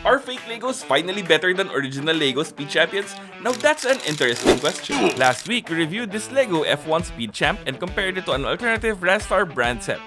Are fake Legos finally better than original Lego Speed Champions? Now that's an interesting question. Last week, we reviewed this Lego F1 Speed Champ and compared it to an alternative Rastar brand set.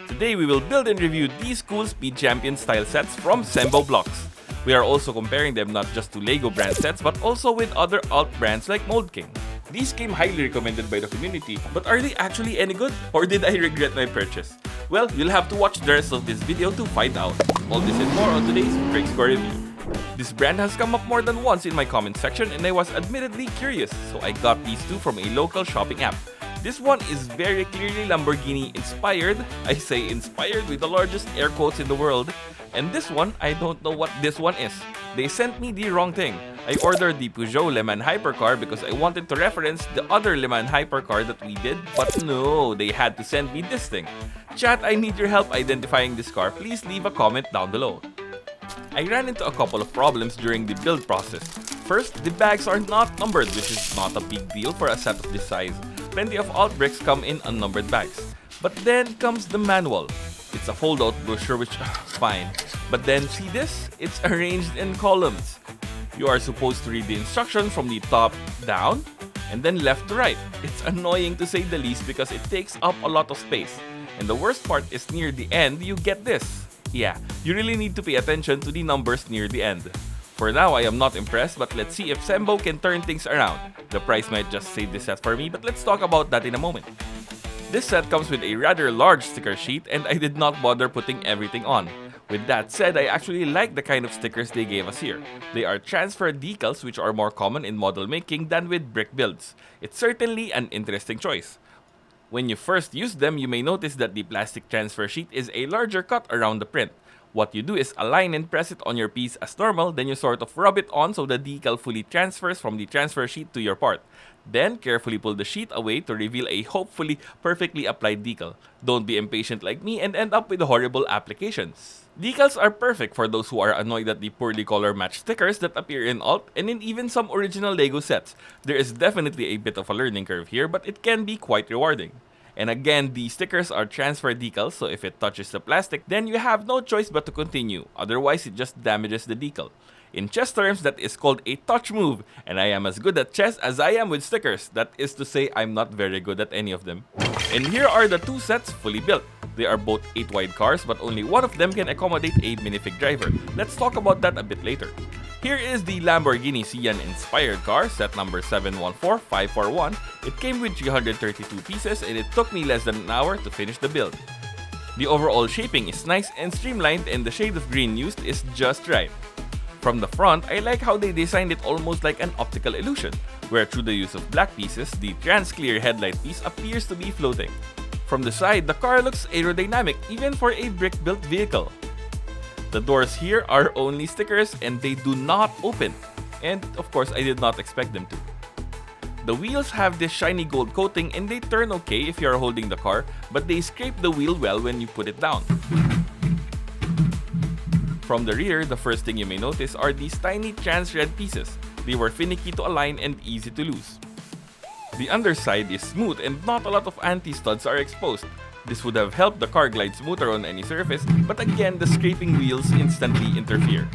Today, we will build and review these cool Speed Champion style sets from SEMBO Blocks. We are also comparing them not just to Lego brand sets but also with other alt brands like MouldKing. These came highly recommended by the community, but are they actually any good? Or did I regret my purchase? Well, you'll have to watch the rest of this video to find out. All this and more on today's BrickScore review. This brand has come up more than once in my comment section and I was admittedly curious, so I got these two from a local shopping app. This one is very clearly Lamborghini inspired. I say inspired with the largest air quotes in the world. And this one, I don't know what this one is. They sent me the wrong thing. I ordered the Peugeot Le Mans hypercar because I wanted to reference the other Le Mans hypercar that we did, but no, they had to send me this thing. Chat, I need your help identifying this car. Please leave a comment down below. I ran into a couple of problems during the build process. First, the bags are not numbered, which is not a big deal for a set of this size. Plenty of alt bricks come in unnumbered bags. But then comes the manual. It's a fold-out brochure which, fine. But then see this? It's arranged in columns. You are supposed to read the instructions from the top down and then left to right. It's annoying to say the least because it takes up a lot of space. And the worst part is near the end, you get this. Yeah, you really need to pay attention to the numbers near the end. For now, I am not impressed, but let's see if SEMBO can turn things around. The price might just save this set for me, but let's talk about that in a moment. This set comes with a rather large sticker sheet and I did not bother putting everything on. With that said, I actually like the kind of stickers they gave us here. They are transfer decals which are more common in model making than with brick builds. It's certainly an interesting choice. When you first use them, you may notice that the plastic transfer sheet is a larger cut around the print. What you do is align and press it on your piece as normal, then you sort of rub it on so the decal fully transfers from the transfer sheet to your part. Then, carefully pull the sheet away to reveal a hopefully perfectly applied decal. Don't be impatient like me and end up with horrible applications. Decals are perfect for those who are annoyed at the poorly color-matched stickers that appear in alt and in even some original Lego sets. There is definitely a bit of a learning curve here, but it can be quite rewarding. And again, the stickers are transfer decals, so if it touches the plastic, then you have no choice but to continue. Otherwise, it just damages the decal. In chess terms, that is called a touch move, and I am as good at chess as I am with stickers. That is to say, I'm not very good at any of them. And here are the two sets fully built. They are both 8-wide cars, but only one of them can accommodate a minifig driver. Let's talk about that a bit later. Here is the Lamborghini Sian inspired car, set number 714541. It came with 332 pieces and it took me less than an hour to finish the build. The overall shaping is nice and streamlined and the shade of green used is just right. From the front, I like how they designed it almost like an optical illusion, where through the use of black pieces, the trans-clear headlight piece appears to be floating. From the side, the car looks aerodynamic even for a brick-built vehicle. The doors here are only stickers and they do not open. And of course, I did not expect them to. The wheels have this shiny gold coating and they turn okay if you are holding the car, but they scrape the wheel well when you put it down. From the rear, the first thing you may notice are these tiny trans red pieces. They were finicky to align and easy to lose. The underside is smooth and not a lot of anti-studs are exposed. This would have helped the car glide smoother on any surface, but again, the scraping wheels instantly interfere.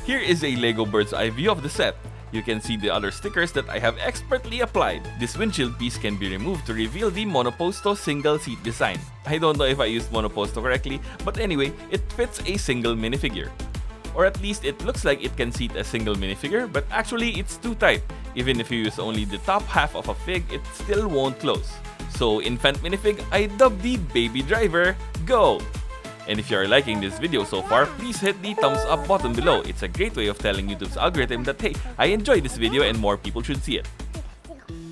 Here is a Lego bird's eye view of the set. You can see the other stickers that I have expertly applied. This windshield piece can be removed to reveal the monoposto single seat design. I don't know if I used monoposto correctly, but anyway, it fits a single minifigure. Or at least it looks like it can seat a single minifigure, but actually it's too tight. Even if you use only the top half of a fig, it still won't close. So infant minifig, I dub the baby driver, go! And if you are liking this video so far, please hit the thumbs up button below. It's a great way of telling YouTube's algorithm that hey, I enjoyed this video and more people should see it.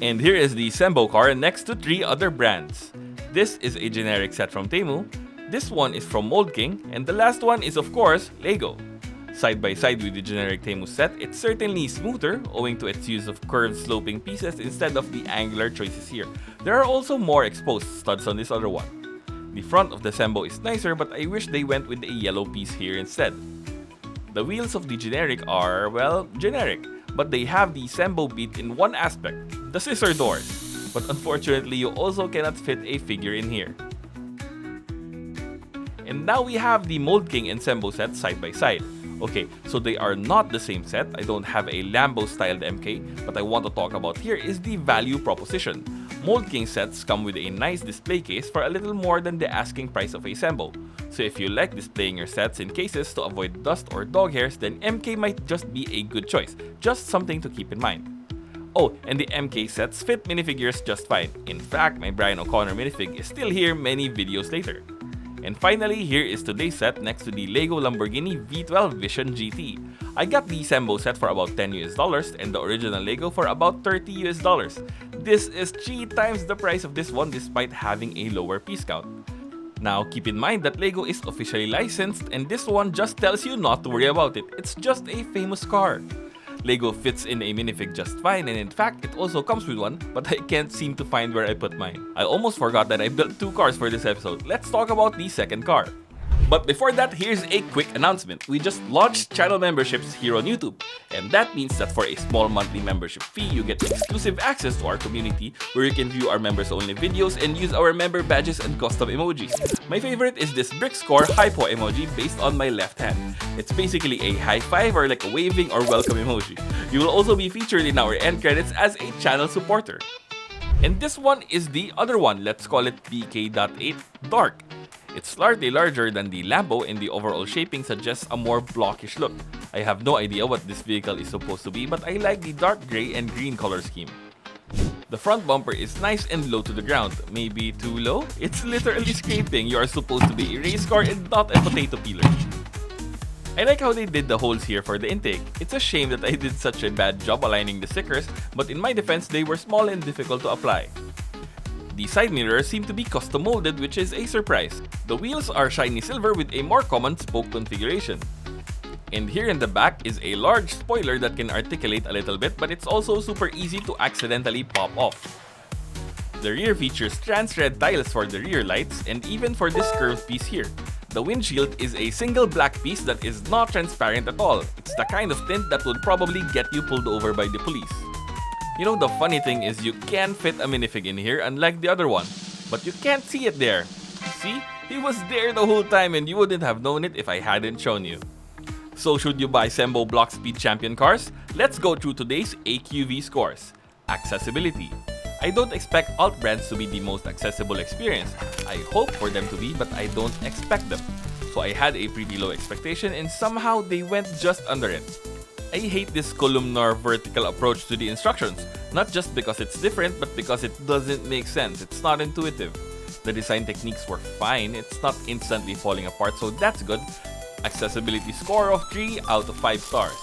And here is the SEMBO car next to 3 other brands. This is a generic set from Temu, this one is from MouldKing, and the last one is of course Lego. Side by side with the generic Temu set, it's certainly smoother owing to its use of curved sloping pieces instead of the angular choices here. There are also more exposed studs on this other one. The front of the SEMBO is nicer, but I wish they went with a yellow piece here instead. The wheels of the generic are, well, generic, but they have the SEMBO beat in one aspect, the scissor doors. But unfortunately, you also cannot fit a figure in here. And now we have the MouldKing and SEMBO set side by side. Okay, so they are not the same set. I don't have a Lambo-styled MK. What I want to talk about here is the value proposition. MouldKing sets come with a nice display case for a little more than the asking price of a SEMBO. So if you like displaying your sets in cases to avoid dust or dog hairs, then MK might just be a good choice. Just something to keep in mind. Oh, and the MK sets fit minifigures just fine. In fact, my Brian O'Connor minifig is still here many videos later. And finally, here is today's set next to the Lego Lamborghini V12 Vision GT. I got the SEMBO set for about $10 and the original Lego for about $30. This is 3 times the price of this one despite having a lower piece count. Now, keep in mind that Lego is officially licensed and this one just tells you not to worry about it. It's just a famous car. Lego fits in a minifig just fine, and in fact, it also comes with one, but I can't seem to find where I put mine. I almost forgot that I built 2 cars for this episode. Let's talk about the second car. But before that, here's a quick announcement. We just launched channel memberships here on YouTube. And that means that for a small monthly membership fee, you get exclusive access to our community where you can view our members-only videos and use our member badges and custom emojis. My favorite is this BrickScore hypo emoji based on my left hand. It's basically a high five or like a waving or welcome emoji. You will also be featured in our end credits as a channel supporter. And this one is the other one. Let's call it BK.8 Dark. It's slightly larger than the Lambo and the overall shaping suggests a more blockish look. I have no idea what this vehicle is supposed to be, but I like the dark gray and green color scheme. The front bumper is nice and low to the ground. Maybe too low? It's literally scraping. You are supposed to be a race car and not a potato peeler. I like how they did the holes here for the intake. It's a shame that I did such a bad job aligning the stickers, but in my defense, they were small and difficult to apply. The side mirrors seem to be custom molded, which is a surprise. The wheels are shiny silver with a more common spoke configuration. And here in the back is a large spoiler that can articulate a little bit, but it's also super easy to accidentally pop off. The rear features trans red tiles for the rear lights and even for this curved piece here. The windshield is a single black piece that is not transparent at all. It's the kind of tint that would probably get you pulled over by the police. You know, the funny thing is you can fit a minifig in here unlike the other one, but you can't see it there. See? He was there the whole time and you wouldn't have known it if I hadn't shown you. So should you buy SEMBO Blocks Speed Champion cars? Let's go through today's AQV scores. Accessibility. I don't expect alt brands to be the most accessible experience. I hope for them to be, but I don't expect them. So I had a pretty low expectation and somehow they went just under it. I hate this columnar vertical approach to the instructions, not just because it's different, but because it doesn't make sense. It's not intuitive. The design techniques were fine, it's not instantly falling apart, so that's good. Accessibility score of 3 out of 5 stars.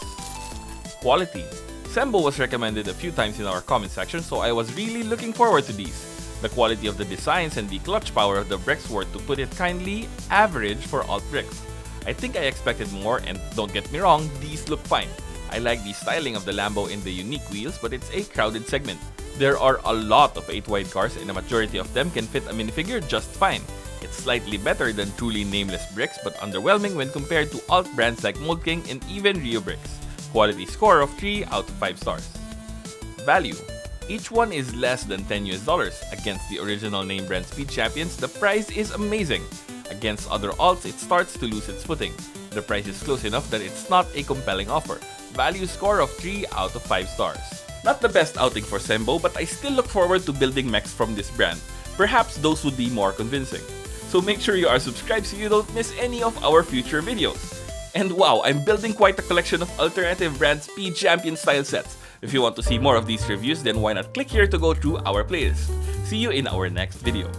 Quality. SEMBO was recommended a few times in our comment section, so I was really looking forward to these. The quality of the designs and the clutch power of the bricks were, to put it kindly, average for alt bricks. I think I expected more, and don't get me wrong, these look fine. I like the styling of the Lambo in the unique wheels, but it's a crowded segment. There are a lot of 8-wide cars and a majority of them can fit a minifigure just fine. It's slightly better than truly nameless bricks, but underwhelming when compared to alt brands like MouldKing and even Rio Bricks. Quality score of 3 out of 5 stars. Value. Each one is less than $10. Against the original name brand Speed Champions, the price is amazing. Against other alts, it starts to lose its footing. The price is close enough that it's not a compelling offer. Value score of 3 out of 5 stars. Not the best outing for SEMBO, but I still look forward to building mechs from this brand. Perhaps those would be more convincing. So make sure you are subscribed so you don't miss any of our future videos. And wow, I'm building quite a collection of alternative brand Speed Champion style sets. If you want to see more of these reviews, then why not click here to go through our playlist. See you in our next video.